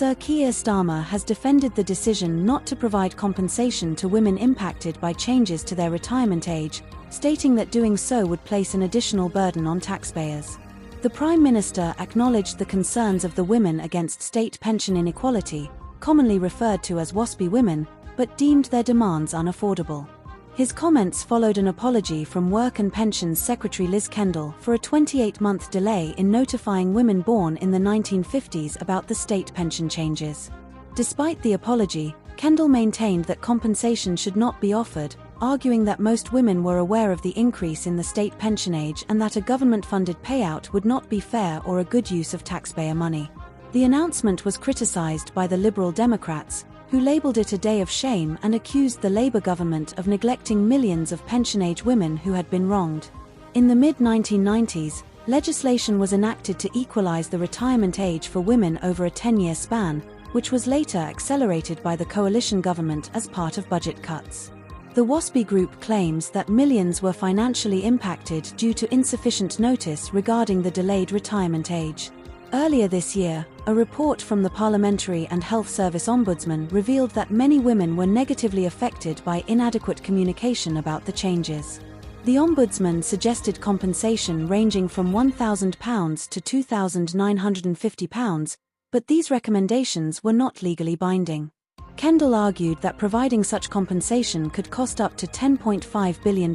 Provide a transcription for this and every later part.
Sir Keir Starmer has defended the decision not to provide compensation to women impacted by changes to their retirement age, stating that doing so would place an additional burden on taxpayers. The Prime Minister acknowledged the concerns of the Women Against State Pension Inequality, commonly referred to as Waspi Women, but deemed their demands unaffordable. His comments followed an apology from Work and Pensions Secretary Liz Kendall for a 28-month delay in notifying women born in the 1950s about the state pension changes. Despite the apology, Kendall maintained that compensation should not be offered, arguing that most women were aware of the increase in the state pension age and that a government-funded payout would not be fair or a good use of taxpayer money. The announcement was criticized by the Liberal Democrats, who labeled it a day of shame and accused the Labour government of neglecting millions of pension-age women who had been wronged. In the mid-1990s, legislation was enacted to equalise the retirement age for women over a 10-year span, which was later accelerated by the coalition government as part of budget cuts. The Waspi Group claims that millions were financially impacted due to insufficient notice regarding the delayed retirement age. Earlier this year, a report from the Parliamentary and Health Service Ombudsman revealed that many women were negatively affected by inadequate communication about the changes. The Ombudsman suggested compensation ranging from £1,000 to £2,950, but these recommendations were not legally binding. Kendall argued that providing such compensation could cost up to £10.5 billion,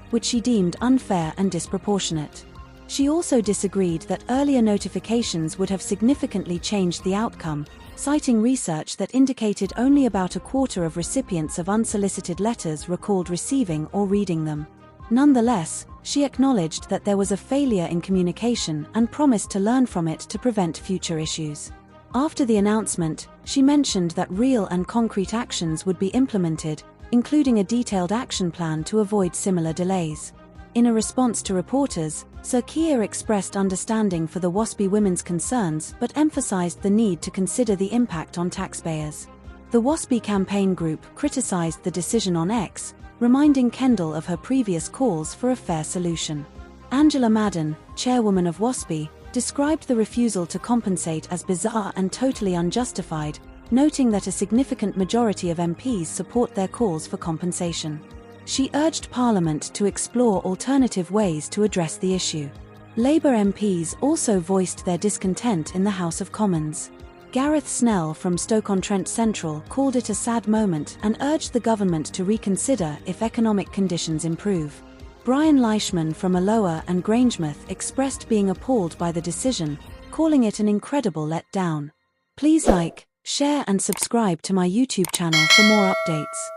which she deemed unfair and disproportionate. She also disagreed that earlier notifications would have significantly changed the outcome, citing research that indicated only about a quarter of recipients of unsolicited letters recalled receiving or reading them. Nonetheless, she acknowledged that there was a failure in communication and promised to learn from it to prevent future issues. After the announcement, she mentioned that real and concrete actions would be implemented, including a detailed action plan to avoid similar delays. In a response to reporters, Sir Keir expressed understanding for the Waspi women's concerns but emphasised the need to consider the impact on taxpayers. The Waspi campaign group criticised the decision on X, reminding Kendall of her previous calls for a fair solution. Angela Madden, chairwoman of Waspi, described the refusal to compensate as bizarre and totally unjustified, noting that a significant majority of MPs support their calls for compensation. She urged Parliament to explore alternative ways to address the issue. Labour MPs also voiced their discontent in the House of Commons. Gareth Snell from Stoke-on-Trent Central called it a sad moment and urged the government to reconsider if economic conditions improve. Brian Leishman from Alloa and Grangemouth expressed being appalled by the decision, calling it an incredible letdown. Please like, share and subscribe to my YouTube channel for more updates.